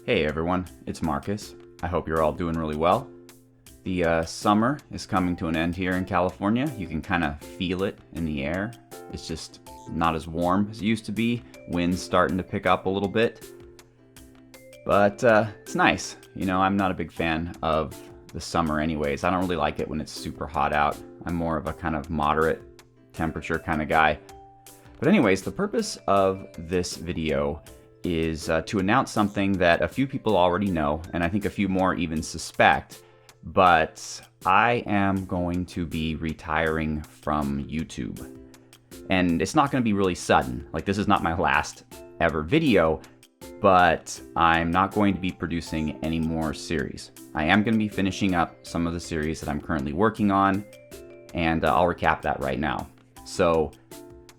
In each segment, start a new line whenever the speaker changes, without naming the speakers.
Hey everyone, it's Marcus. I hope you're all doing really well. The summer is coming to an end here in California. You can kind of feel it in the air. It's just not as warm as it used to be. Wind's starting to pick up a little bit. But it's nice. You know, I'm not a big fan of the summer anyways. I don't really like it when it's super hot out. I'm more of a kind of moderate temperature kind of guy. But anyways, the purpose of this video is to announce something that a few people already know, and I think a few more even suspect, but I am going to be retiring from YouTube. And it's not going to be really sudden. Like, this is not my last ever video, but I'm not going to be producing any more series. I am going to be finishing up some of the series that I'm currently working on, and I'll recap that right now. So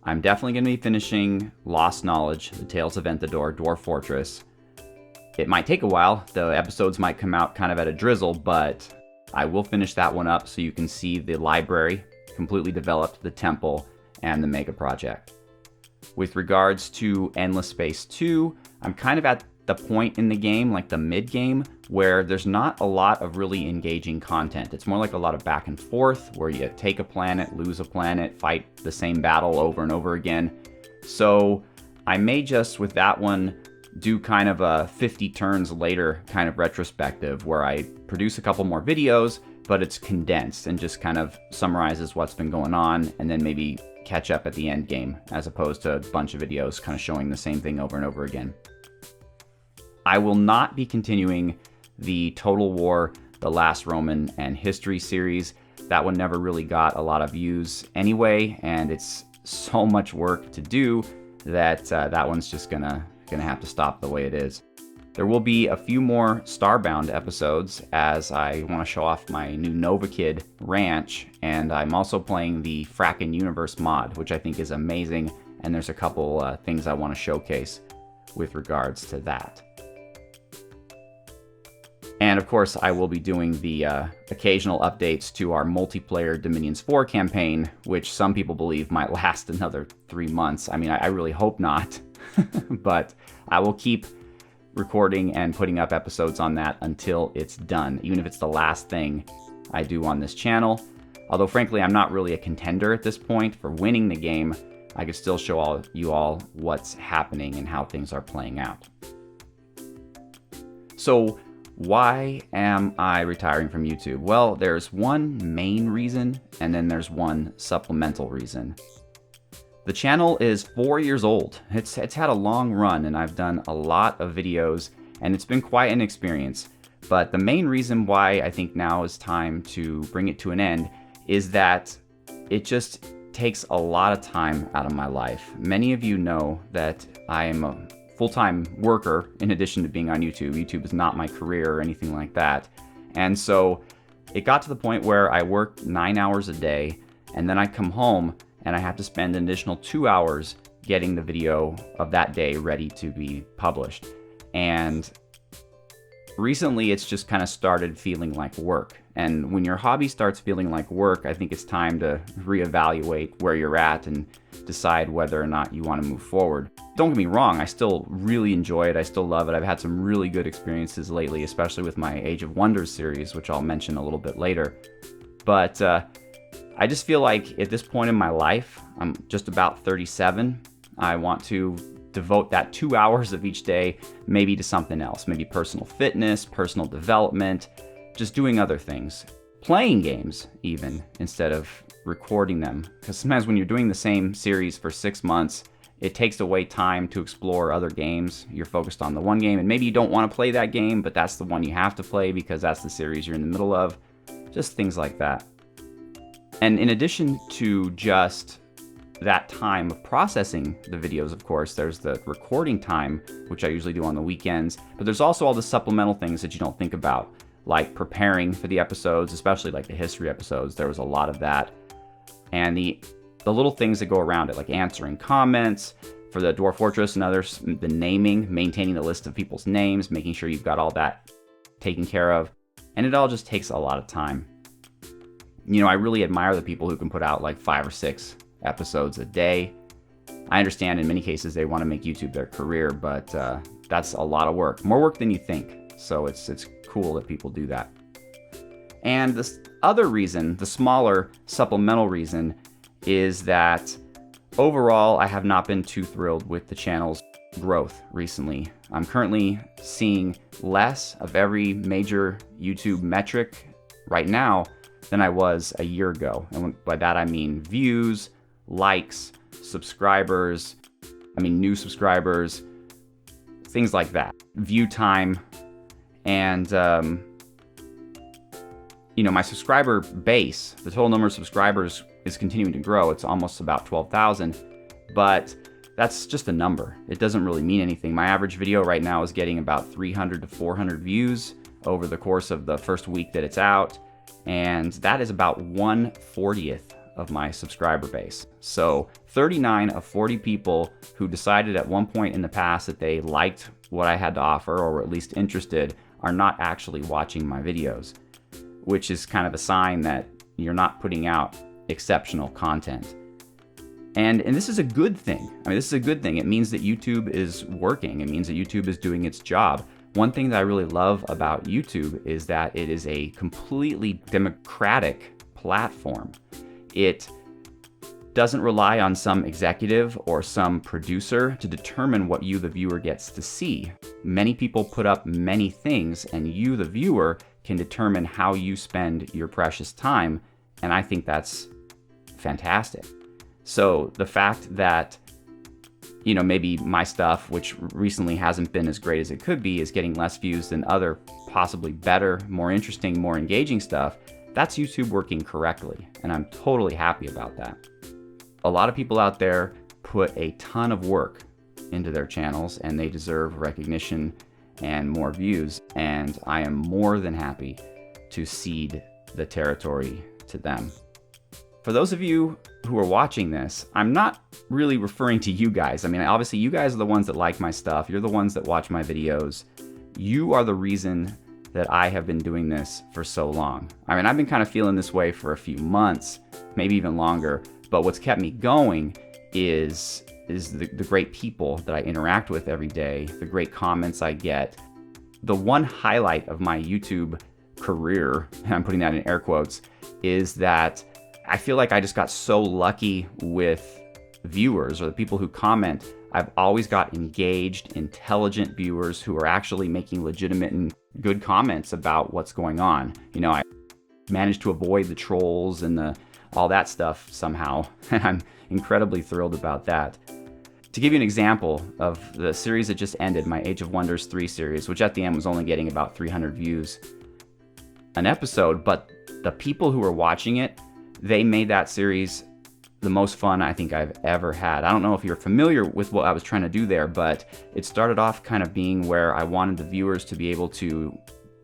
I'm definitely going to be finishing Lost Knowledge, The Tales of Ventador, Dwarf Fortress. It might take a while. The episodes might come out kind of at a drizzle, but I will finish that one up so you can see the library completely developed, the temple, and the mega project. With regards to Endless Space 2, I'm kind of at the point in the game, like the mid-game, where there's not a lot of really engaging content. It's more like a lot of back and forth, where you take a planet, lose a planet, fight the same battle over and over again. So I may just, with that one, do kind of a 50 turns later kind of retrospective, where I produce a couple more videos, but it's condensed and just kind of summarizes what's been going on, and then maybe catch up at the end game, as opposed to a bunch of videos kind of showing the same thing over and over again. I will not be continuing the Total War, The Last Roman, and History series. That one never really got a lot of views anyway, and it's so much work to do that that one's just gonna have to stop the way it is. There will be a few more Starbound episodes, as I want to show off my new Nova Kid ranch, and I'm also playing the Frackin' Universe mod, which I think is amazing, and there's a couple things I want to showcase with regards to that. And of course, I will be doing the occasional updates to our multiplayer Dominions 4 campaign, which some people believe might last another 3 months. I mean, I really hope not, but I will keep recording and putting up episodes on that until it's done, even if it's the last thing I do on this channel. Although, frankly, I'm not really a contender at this point for winning the game. I could still show you all what's happening and how things are playing out. So, why am I retiring from YouTube? Well, there's one main reason, and then there's one supplemental reason. The channel is 4 years old. It's had a long run, and I've done a lot of videos, and it's been quite an experience. But the main reason why I think now is time to bring it to an end is that it just takes a lot of time out of my life. Many of you know that I am a full-time worker in addition to being on YouTube. YouTube is not my career or anything like that. And so it got to the point where I worked 9 hours a day, and then I come home and I have to spend an additional 2 hours getting the video of that day ready to be published. And recently it's just kind of started feeling like work. And when your hobby starts feeling like work, I think it's time to reevaluate where you're at and decide whether or not you want to move forward. Don't get me wrong, I still really enjoy it. I still love it. I've had some really good experiences lately, especially with my Age of Wonders series, which I'll mention a little bit later. But I just feel like at this point in my life, I'm just about 37. I want to devote that 2 hours of each day maybe to something else, maybe personal fitness, personal development, just doing other things, playing games even, instead of recording them. Because sometimes when you're doing the same series for 6 months, it takes away time to explore other games. You're focused on the one game, and maybe you don't want to play that game, but that's the one you have to play because that's the series you're in the middle of. Just things like that. And in addition to just that time of processing the videos, of course, there's the recording time, which I usually do on the weekends, but there's also all the supplemental things that you don't think about, like preparing for the episodes, especially like the history episodes. There was a lot of that. And the little things that go around it, like answering comments for the Dwarf Fortress and others, the naming, maintaining the list of people's names, making sure you've got all that taken care of. And it all just takes a lot of time. You know, I really admire the people who can put out like 5 or 6 episodes a day. I understand in many cases they want to make YouTube their career, but that's a lot of work, more work than you think. So it's cool that people do that. And this other reason, the smaller supplemental reason, is that overall I have not been too thrilled with the channel's growth recently. I'm currently seeing less of every major YouTube metric right now than I was a year ago. And by that I mean views, likes, subscribers, new subscribers, things like that, view time, and my subscriber base, the total number of subscribers is continuing to grow. It's almost about 12,000, but that's just a number. It doesn't really mean anything. My average video right now is getting about 300 to 400 views over the course of the first week that it's out, and that is about 1/40th of my subscriber base. So 39 of 40 people who decided at one point in the past that they liked what I had to offer, or were at least interested, are not actually watching my videos, which is kind of a sign that you're not putting out exceptional content. And this is a good thing. This is a good thing. It means that YouTube is working. It means that YouTube is doing its job. One thing that I really love about YouTube is that it is a completely democratic platform. It doesn't rely on some executive or some producer to determine what you, the viewer, gets to see. Many people put up many things, and you, the viewer, can determine how you spend your precious time, and I think that's fantastic. So the fact that, maybe my stuff, which recently hasn't been as great as it could be, is getting less views than other possibly better, more interesting, more engaging stuff, that's YouTube working correctly, and I'm totally happy about that. A lot of people out there put a ton of work into their channels, and they deserve recognition and more views, and I am more than happy to cede the territory to them. For those of you who are watching this, I'm not really referring to you guys. Obviously you guys are the ones that like my stuff. You're the ones that watch my videos. You are the reason that I have been doing this for so long. I've been kind of feeling this way for a few months, maybe even longer, but what's kept me going is the great people that I interact with every day, the great comments I get. The one highlight of my YouTube career, and I'm putting that in air quotes, is that I feel like I just got so lucky with viewers, or the people who comment. I've always got engaged, intelligent viewers who are actually making legitimate and good comments about what's going on. I managed to avoid the trolls and all that stuff somehow, and I'm incredibly thrilled about that. To give you an example of the series that just ended, my Age of Wonders 3 series, which at the end was only getting about 300 views an episode, but the people who were watching it, they made that series the most fun I think I've ever had. I don't know if you're familiar with what I was trying to do there, but it started off kind of being where I wanted the viewers to be able to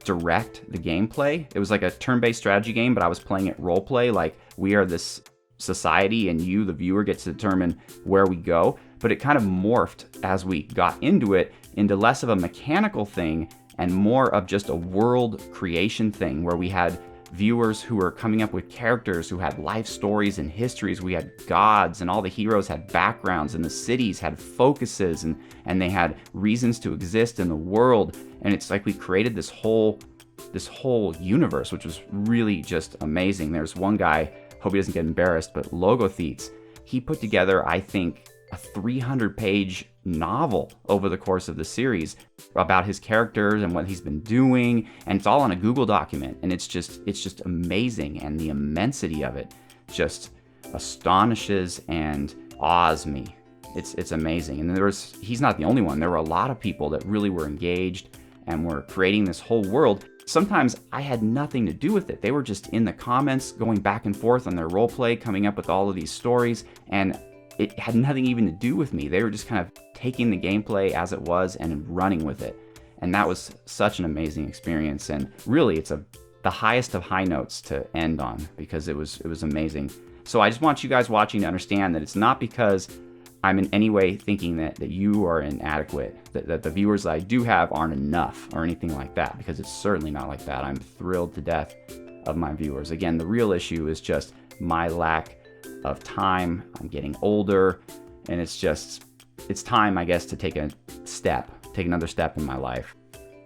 direct the gameplay. It was like a turn-based strategy game, but I was playing it role play, like we are this society and you, the viewer, gets to determine where we go. But it kind of morphed as we got into it into less of a mechanical thing and more of just a world creation thing, where we had viewers who were coming up with characters who had life stories and histories. We had gods, and all the heroes had backgrounds, and the cities had focuses, and they had reasons to exist in the world. And it's like we created this whole universe, which was really just amazing. There's one guy, hope he doesn't get embarrassed, but Logothetes, he put together, I think, a 300-page novel over the course of the series about his characters and what he's been doing, and it's all on a Google document, and it's just amazing, and the immensity of it just astonishes and awes me. It's amazing. And he's not the only one. There were a lot of people that really were engaged and were creating this whole world. Sometimes I had nothing to do with it. They were just in the comments going back and forth on their role play, coming up with all of these stories, and it had nothing even to do with me. They were just kind of taking the gameplay as it was and running with it. And that was such an amazing experience. And really, it's the highest of high notes to end on, because it was amazing. So I just want you guys watching to understand that it's not because I'm in any way thinking that you are inadequate, that the viewers that I do have aren't enough or anything like that, because it's certainly not like that. I'm thrilled to death of my viewers. Again, the real issue is just my lack of time. I'm getting older, And it's time, I guess, to take another step in my life.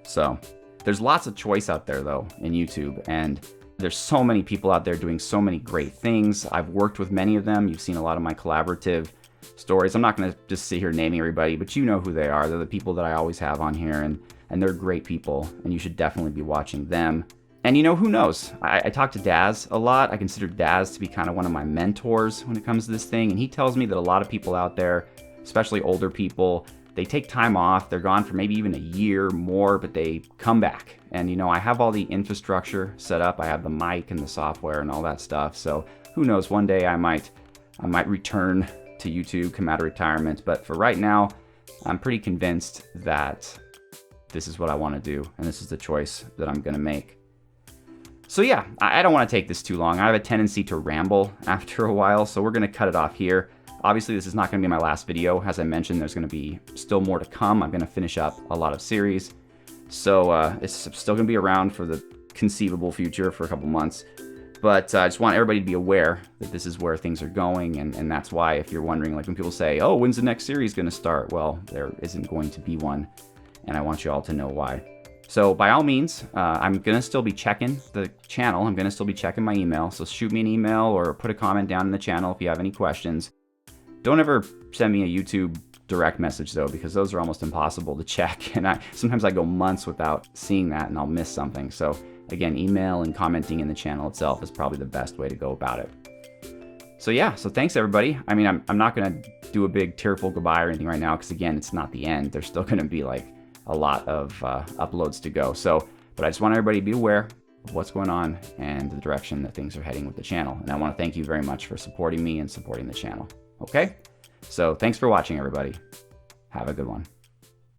So there's lots of choice out there though in YouTube, and there's so many people out there doing so many great things. I've worked with many of them. You've seen a lot of my collaborative stories. I'm not going to just sit here naming everybody, but you know who they are. They're the people that I always have on here, and they're great people, and you should definitely be watching them. And who knows? I talk to Daz a lot. I consider Daz to be kind of one of my mentors when it comes to this thing, and he tells me that a lot of people out there, especially older people, they take time off, they're gone for maybe even a year more, but they come back. And I have all the infrastructure set up. I have the mic and the software and all that stuff. So who knows, one day I might return to YouTube, come out of retirement. But for right now, I'm pretty convinced that this is what I want to do, and this is the choice that I'm going to make. So yeah, I don't want to take this too long. I have a tendency to ramble after a while, so we're going to cut it off here. Obviously, this is not going to be my last video. As I mentioned, there's going to be still more to come. I'm going to finish up a lot of series. So it's still going to be around for the conceivable future for a couple months. But I just want everybody to be aware that this is where things are going. And that's why, if you're wondering, like when people say, oh, when's the next series going to start? Well, there isn't going to be one. And I want you all to know why. So by all means, I'm going to still be checking the channel. I'm going to still be checking my email. So shoot me an email or put a comment down in the channel if you have any questions. Don't ever send me a YouTube direct message though, because those are almost impossible to check. And sometimes I go months without seeing that and I'll miss something. So again, email and commenting in the channel itself is probably the best way to go about it. So yeah, so thanks everybody. I mean, I'm not going to do a big tearful goodbye or anything right now, because again, it's not the end. There's still going to be like a lot of uploads to go. But I just want everybody to be aware of what's going on and the direction that things are heading with the channel. And I want to thank you very much for supporting me and supporting the channel. Okay? So thanks for watching, everybody. Have a good one.